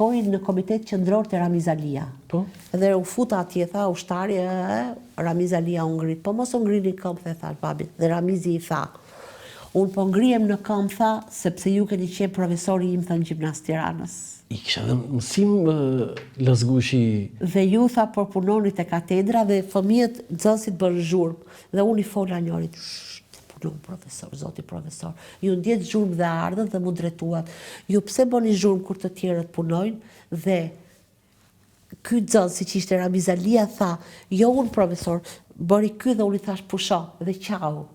shkoi në komitet qendror të Ramiz Alia. Po. Dhe u futa atje, tha ushtari, Ramiz Alia u ngrit. Po mos u ngrini këmbë, tha babit. Dhe Ramizi i tha, unë po ngrihem në këmbë, tha, sepse ju keni qenë profesori im, tha, në Gjimnaz Tiranës. I kisha dhe mësim Lazgushi. Dhe ju, tha, por punoni te katedra dhe fëmijët nxënësit bën zhurmë. Dhe unë i fola njërit, punon profesor, zoti profesor. Ju ndjet zhurmë dhe ardhën dhe mu drejtuat. Ju pse bëni zhurmë kur të tjerët punojnë? Dhe ky nxënësi që ishte Ramiz Alia tha, jo unë profesor, bëri ky dhe unë i thash pusho dhe qau.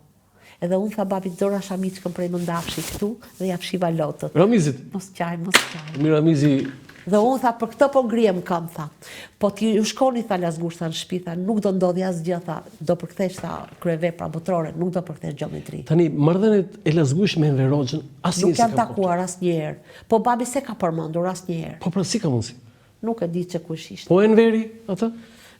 Edhe unë tha babit Dora Shamiçkën prej më ndafshi këtu dhe ja fshiva lotët. Ramizit? Mos qaj. Mi Ramizi... Dhe unë tha, për këtë po ngrihem kam, tha. Po ti ju shkoni, tha Lazgush, tha në shtëpi, tha, nuk do ndodhi asgjë, tha, do përkthesh, tha, kryevepra botërore, nuk do përkthesh gjeometri. Tani, marrëdhëniet e Lazgush me Enver Hoxhën asnjëherë nuk janë takuar asnjëherë. Po babi se ka përmendur asnjëherë. Po pra si ka mundsi? Nuk e di që kush ishte. Po Enveri, atë?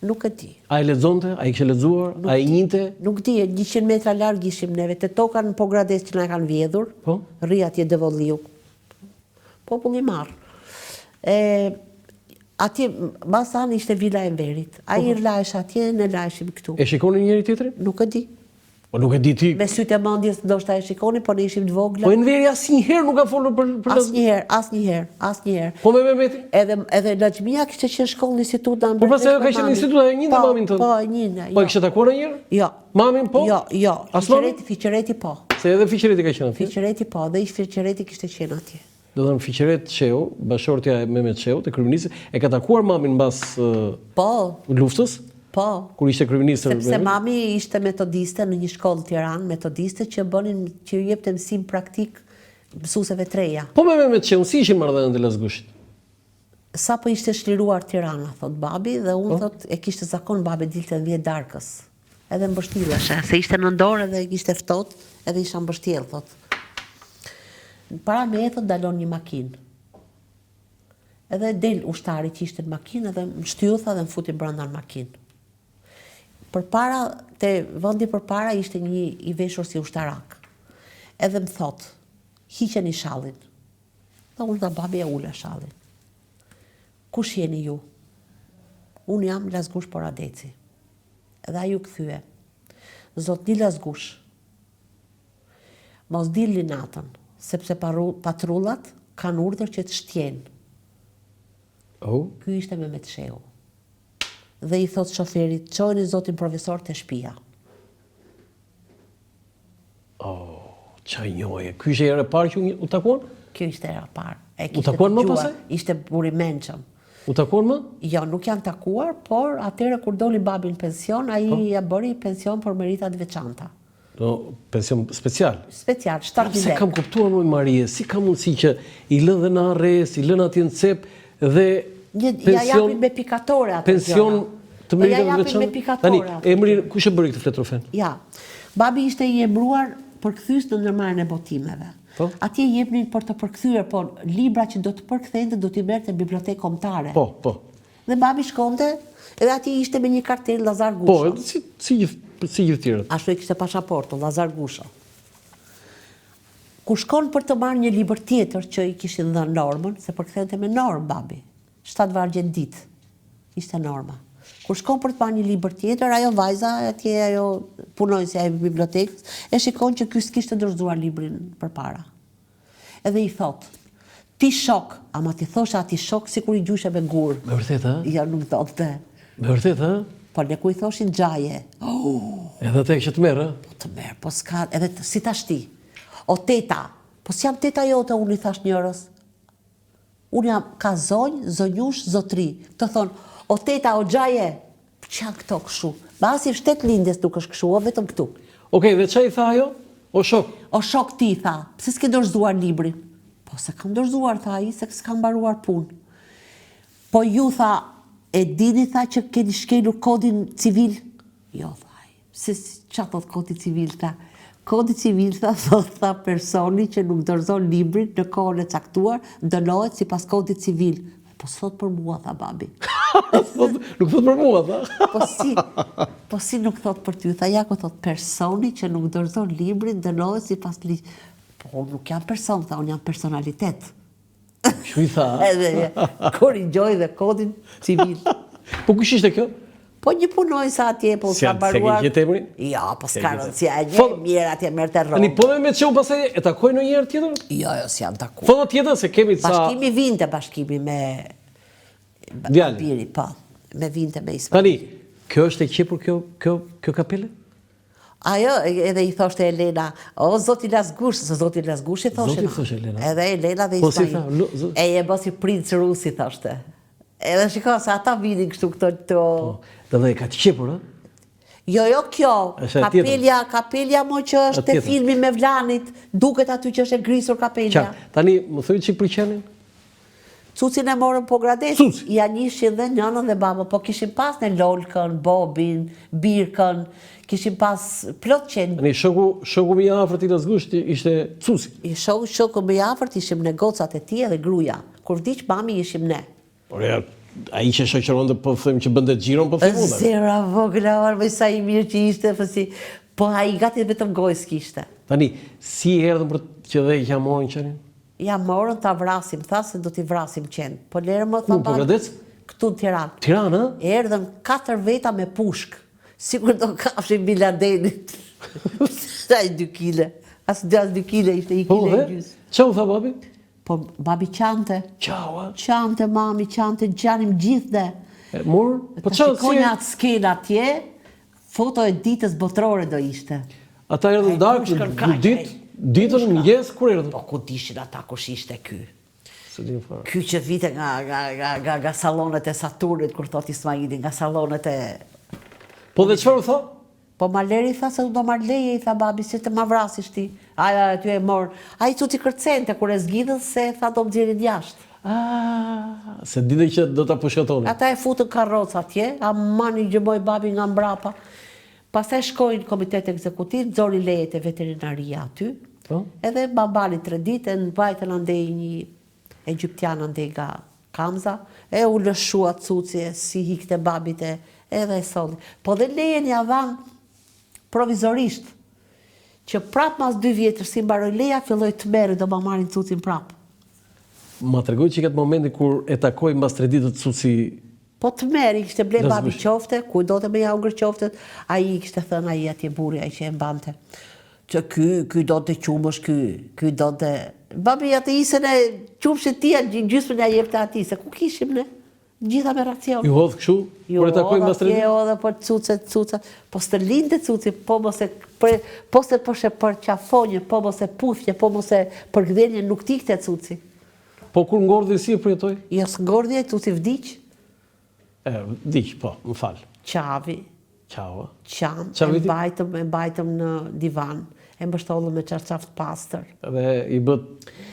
Nuk e di. A e lexonte? A i kishte lexuar? A i njinte? Nuk di, 100 metra larg ishim neve, te toka në Pogrades që na kanë vjedhur. Po? Rri atje Devolliu. Popull i marr. Atje, basan ishte vila e Enverit. A i rlajsh atje, ne lajshim këtu. E shikoni njëri tjetrin? Nuk e di. Po nuk e di ti. Me sytë e mendjes ndoshta e shikoni, po ne ishim të vogla. Po Enveri asnjëherë nuk ka folur për Asnjëherë. Po me Mehmetin? Edhe Laxhmia kishte qenë shkollë në institut Po pastaj ajo ka qenë në institut, e njëjtë mamin tënd. Po, e njëjtë. Po e kishte takuar ndonjëherë? Jo. Mamin po? Jo. Fiqereti po. Se edhe Fiqereti ka qenë atje. Fiqereti po, dhe ish Fiqereti kishte qenë atje. Do të thënë Fiqeret Sheu, bashortja e Mehmet Sheu, te kryeministri, e ka takuar mamin mbas luftës? Po. Kur ishte kryeminist. Sepse mami ishte metodiste në një shkollë Tiranë, metodiste që ju jepte mësim praktik mësuesve të reja. Po me Mehmet Sheu, si ishin marrëdhëniet e Lazgushit? Sa po ishte shliruar Tirana, thot babi, dhe unë thot e kishte zakon babi dilte në 10 darkës. Edhe mbështilleshe, se ishte në dorë edhe ishte ftohtë, edhe isha mbështjell, thot. Para me e, thot, dalon një makinë. Edhe del ushtari që ishte në makinë, edhe më shtyutha dhe më futi brenda në makinë. Përpara, te vendi përpara ishte një i veshur si ushtarak. Edhe më thot, hiqeni shallin. Dhe unë dhe babi e ule shallin. Kush jeni ju? Unë jam Lazgush Poradeci. Edhe a ju këthyë. Zotni Lazgush, mos dilni natën, sepse patrullat kanë urdhër që të shtjenë. Ky ishte Mehmet Sheu. Dhe i thot shoferit, çojeni zotin profesor te shtëpia. Çaj njoje. Ky ishte era e parë që u takuan? Ky ishte era e parë. U takuan më pasaj? Ishte buri mençëm. U takuan më? Jo, nuk janë takuar, por atëherë kur doli babi në pension, ai ja bëri pension për merita të veçanta. Pension special? Special, 7.000 Se kam kuptuar më Marie, si ka mundësi që i lën dhe në arrest, i lën atje në cep dhe ja japin me pikatore atë. Pension të meritat të veçanta. Tani, emri kush e bëri këtë fletrofen? Ja. Babi ishte i emëruar përkthyes në ndërmarrjen e botimeve. Atje jepnin për të përkthyer, po libra që do të përkthente do t'i merrte në bibliotekë kombëtare. Po. Dhe babi shkonte, edhe atje ishte me një kartel Lazar Gusha. Po, si gjithë tjerët. Ashtu e kishte pasaportën Lazar Gusha. Kur shkon për të marrë një libër tjetër që i kishin dhënë normën, se përkthente me normë babi. 7 vargje në ditë. Ishte norma. Kur shkon për të marrë një libër tjetër, ajo vajza atje, ajo punonjësja e bibliotekës, e shikon që ky s'kishte dorëzuar librin përpara. Edhe i thot, ti shok, ama ti thosha ati shok sikur i gjyshe me gur. Me vërtet, ha? Ja, nuk thotë. Me vërtet, ha? Po ne ku i thoshin xhaje. Edhe te që të merë, ha? Po të merë, po s'ka, edhe si tash ti. O teta, po s'jam teta jote, unë i thash njërës. Unë jam ka zonjë, zonjush, zotri. Të thonë, o teta, o xhaje, që janë këto këshu? Basi 7 lindjes nuk është këshu, o vetëm këtu. Okej, dhe që i tha ajo? O shok? O shok ti, tha, pse s'ke dorëzuar librin? Po se kam dorëzuar, tha i, se s'kam mbaruar punë. Po ju, tha, e dini, tha, që keni shkelur kodin civil? Jo, tha i, se që thot kodi civil, tha? Kodi civil, tha personi që nuk dorëzon librin në kohën e caktuar, dënohet si pas kodit civil. Po s'thot për mua, tha babi. Nuk thot për mua, tha? Po si nuk thot për ty, tha jako thot personi që nuk dorëzon librin, dënohet si pas Po nuk jam person, tha, unë jam personalitet. Shu i tha. Edhe korrigjoj dhe kodin civil. Po kush ishte kjo? Po një punojnë sa atje, po s'ka baruar. Se ke temrin? Ja, po s'ka rëndësia, e një mirë atje merë të rrogë. Ani po me qeu pasaj e takoj në njerë tjetër? Jo, s'jam taku. Foto tjetër se kemi ca... Bashkimi vinte bashkimi me... Djali? Biri, po. Me vinte me Ismail. Tani, kjo është e qepur kjo kapele? Ajo, edhe i thoshte Elena, o, zoti Lasgush, se zoti Lasgush i thoshe. Zoti thoshe Elena. Edhe Elena dhe Po si Ismail. tha, E je bësi princ rusi, thoshte. Edhe shiko, se ata vinin kështu këto... Dhe e ka të qepur, ha? Jo, kjo, Është e tjetër. kapelja mo që është Është te tjetër. filmi me Vlanit, duket aty që është e grisur kapelja. Qartë. Tani, më thoi që për qenin? Cucin e morën po grades, Cuci? ja njëshin dhe njënën dhe babë, po kishin pas në Lolkën, Bobin, Birkën, kishin pas plot qenë. Tani, shoku mi afërt i Lasgush ishte Cuci. I shoku më jafërt ishim në gocat e ti edhe gruja, kur vdiq mami ishim ne. Por ja, a i që shoqëron dhe po thëmë që bëndet gjiron, po thëmë unë. Zera vogla, orë, sa i mirë që ishte, po a i gati vetëm gojës kishte. Tani, si erdhën për që dhe i ka morën qenin? Ja morën ta vrasim, tha se do t'i vrasim qenë. Po lere më tha Ku, po Gradec? këtu në Tiranë. Tiranë, ha? Erdhën 4 veta me pushk, sikur do kafshin Biladenit. Sa i 2 kile. As 2 kile ishte, 1 Po, kile dhe? e gjysë. Qa u tha babi? Po babi qante. Qau, ha? Qante, mami, qante, gjanim gjithë dhe. Morën? Po Ta qa, shikonja atë skela atje, foto e ditës botërore do ishte. ata erdhën darkë, ditën mëngjes, kur erdhën? Po ku dishin ata kush ishte ky? Se di fare. Ky që vite nga salonet e Saturnit, kur thot Ismaili, nga salonet e... Po dhe qëfar u tha? Po Marleri tha se do marr leje, i tha babi, si të ma vrasish ti. Aja aty e morë. A i cuti kërcente, kur e zgjidhën se tha do më gjerin jashtë. Se dite që do t'a pushkatoni. Ata e futën karroca atje, a mani gjëmoj babi nga mbrapa. Pastaj shkojnë komitet ekzekutiv, nxori lejet e veterinaria aty, edhe babali 3 ditë, në vajtën andej një egyptian andej nga Kamza, e u lëshua cuci, si hikte babit edhe e solli. Po dhe lejen ja dhanë provizorisht, që prap mas 2 vjetër si mbaroj leja, filloj të merë, do ma marrin cucin prap. Ma tregoj që i këtë momenti kur e takoj mbas 3 ditët Cuci... Po të meri, kishte ble Lasgush. babi qofte, ku do të me ja ungër qoftet, a i kishte thënë a i atje buri, a i që e mbante. Që ky do të qumësh, ky do të... Babi atë isën e qumësht tia, gjysmën e jepte ati, se ku kishim ne? Gjitha me racion. Ju hodhë këshu? Kur e takoj mbas 3 ditë? Jo, dhe po cuca, po së të linde cuci, po mos e përshe për qafonje, po mos e puthje, po mos e përgdhenje, nuk tikte cuci. Po kur ngordhi si e përjetoj? Jo së ngordhje, cuci vdiq, Diq, po, më falë. qavi, Qau, qam, Qavi ti? e mbajtëm në divan, e mbështollëm me qarqaft pastër, Edhe i bët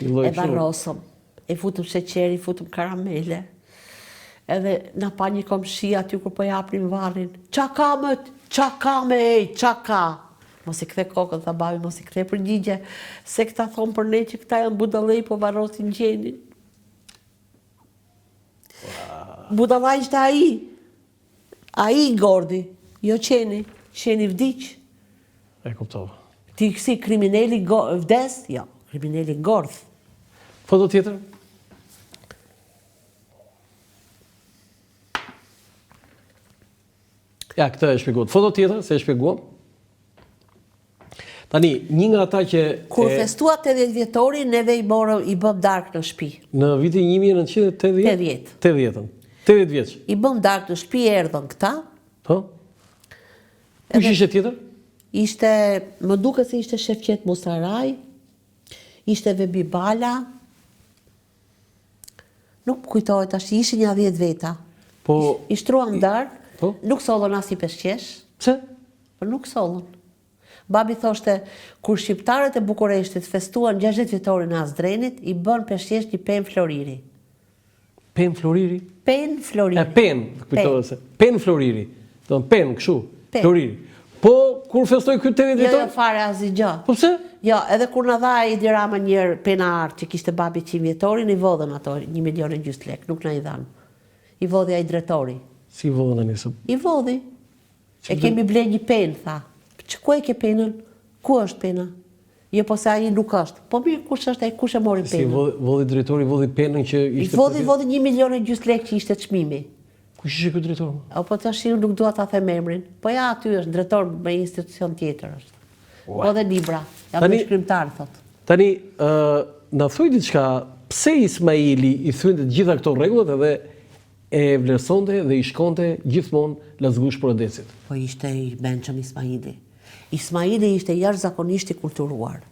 i loj e varrosëm, e futëm sheqeri, futëm karamele, edhe na pa një komshi aty kur po japnin varrin, qa ka me ej, qa ka? Mos i kthe kokën, tha babi, mos i kthe përgjigje, se këta thonë për ne që këta janë budallej, po varrosin gjenin. Budallaj ishte a i gordi, jo qeni vdiq. E kuptova. Ti kësi krimineli vdes? Jo, krimineli gordh. Foto tjetër? Ja, këtë e shpjeguat. Foto tjetër, se e shpjeguam. Tani, një nga ata që... Kur festua 80 vjetori, neve i bëm darkë në shtëpi. Në vitin 1980? 80 vjeç. I bëm darkë në shtëpi, erdhën këta. Po? Kush ishte tjetër? Ishte, më duke se ishte Shefqet Musaraj, ishte Vebi Bala, nuk kujtohet ashtë, ishin një 10 veta. Po... I shtruan darkë, Po? nuk sollën as i peshqesh, Pse? po nuk sollën. Babi thoshte, kur shqiptarët e Bukureshtit festuan 60 vjetorin e Azdrenit, i bën peshqesh një pen floriri. Pen Floriri? Pen floriri. Pen, kujtohet se. Pen Floriri. Do në pen, këshu. Pen. Floriri. Po, kur festoj këtë 80 Jo, vjetor? fare asgjë gjë. Po pse? Jo, edhe kur na dha Edi Rama njerë pena artë që kishte babi 100 vjetorin, i vodhen ato 1,5 milion lek, nuk na i dhanë. I vodhi ai drejtori. Si vodhën e nisëm? I vodhi. E kemi ble një pen, tha. Që ku e ke penën? Ku është pena? Jo, po se ai nuk është. Po mirë, kush është ai, kush e mori Si penën? vodhi drejtori, vodhi penën që ishte... Vodhi 1,5 milion lekë që ishte çmimi. Kush ishte ky drejtor? Po tash unë nuk dua ta them emrin. Po ja, aty është drejtor me institucion tjetër është. Po dhe libra. Jam një shkrimtar, thot. Tani, na thuj diçka, pse Ismaili i thynte të gjitha këto rregullat edhe e vlerësonte dhe i shkonte gjithmonë Lazgush Poradecit? Po ishte i mençëm Ismaili. Ismaili ishte jashtëzakonisht i kulturuar.